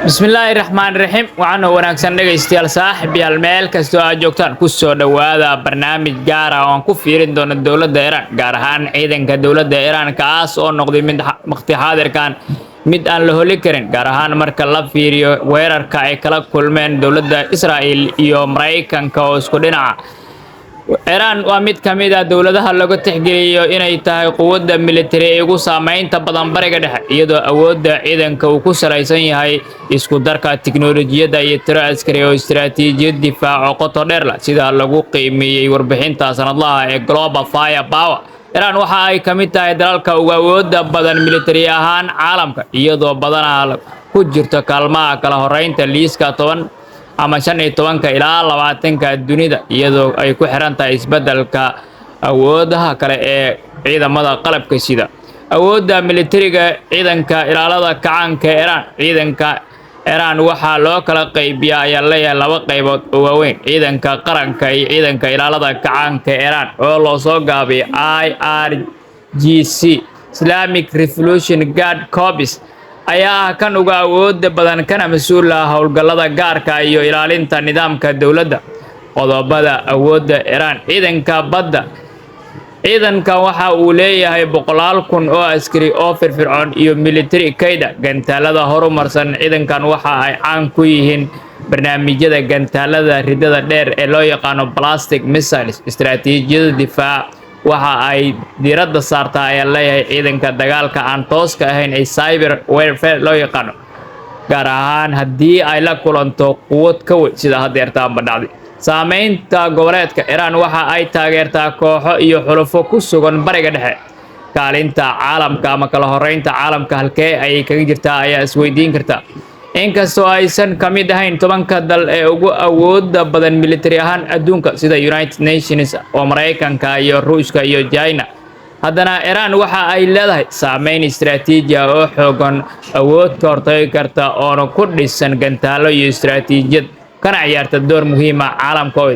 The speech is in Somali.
bismillaahi raxmaani raxiim waxaana wanaagsan dhegaystayaal saaxiibayaal meel kastoo aad joogtaan ku soo dhowaada barnaamij gaar ah oo aan ku fiirin doono dowladda Iran gaar ahaan ciidanka dowladda Iran kaas oo noqday mid waqti xaadirkan mid aan la holi karin gaar ahaan marka la fiiriyo weerarka ay kala kulmeen dowladda Israa'iil iyo Mareykanka oo isku dhinaca Iran waa mid ka mid ah dowladaha lagu tixgeliyo inay tahay quwadda military ee ugu saameynta badan bariga dhexe iyadoo awoodda ciidanka uu ku salaysan yahay isku darka tiknoolajiyadda iyo tiro askari oo istiraatiijiyad difaac oo qoto dheer leh sida lagu qiimeeyay warbixinta sanadlaha ee Global Firepower. Iran waxa ay ka mid tahay dalalka ugu awoodda badan military ahaan caalamka iyadoo badanaa ku jirto kaalmaha kala horeynta liiska 10 ama 15 ilaa 20 dunida iyadoo ay ku xiran tahay isbeddelka awoodaha kale ee ciidamada qalabka sida awoodda militariga ciidanka ilaalada kacaanka Iran ciidanka Iran waxa loo kala qaybiyaa ayaa leeyahay laba qaybood oo waaweyn ciidanka qaranka iyo ciidanka ilaalada kacaanka Iran oo loo soo gaabiyay IRGC Islamic Revolution Guard Corps ayaa kan uga awoodda badan kana mas'uul ah howlgallada gaarka iyo ilaalinta nidaamka dowladda qodobada awoodda Iran ciidanka badda ciidanka waxa uu leeyahay 100,000 oo askari oo firfircoon iyo military kayda gantaalada horumarsan ciidankan waxa ay caan ku yihiin barnaamijyada gantaalada ridada dheer ee loo yaqaan ballistic missiles istiraatiijiyada difaac waxa ay diiradda saartaa ayaa leeyahay ciidanka dagaalka aan tooska ahayn ee cyber warfare loo yaqaan gaar ahaan haddii ay la kulanto quwad ka weyn sida hadeertaan badhacday saameynta goboleedka Iran waxa ay taageertaa kooxo iyo xulufo ku sugan bariga dhexe kaalinta caalamka ama kala horeynta caalamka halkee ay kaga jirtaa ayaa isweydiin karta inkastoo aysan ka mid ahayn 10 dal ee ugu awoodda badan military ahaan adduunka sida United Nations oo Mareykanka iyo Ruushka iyo China haddana Iran waxa ay leedahay saameyn istiraatiiji ah oo xoogan awood ka hortagi karta oo ku dhisan gantaalo iyo istiraatiijiyad kana ciyaarta door muhiim ah caalamka oo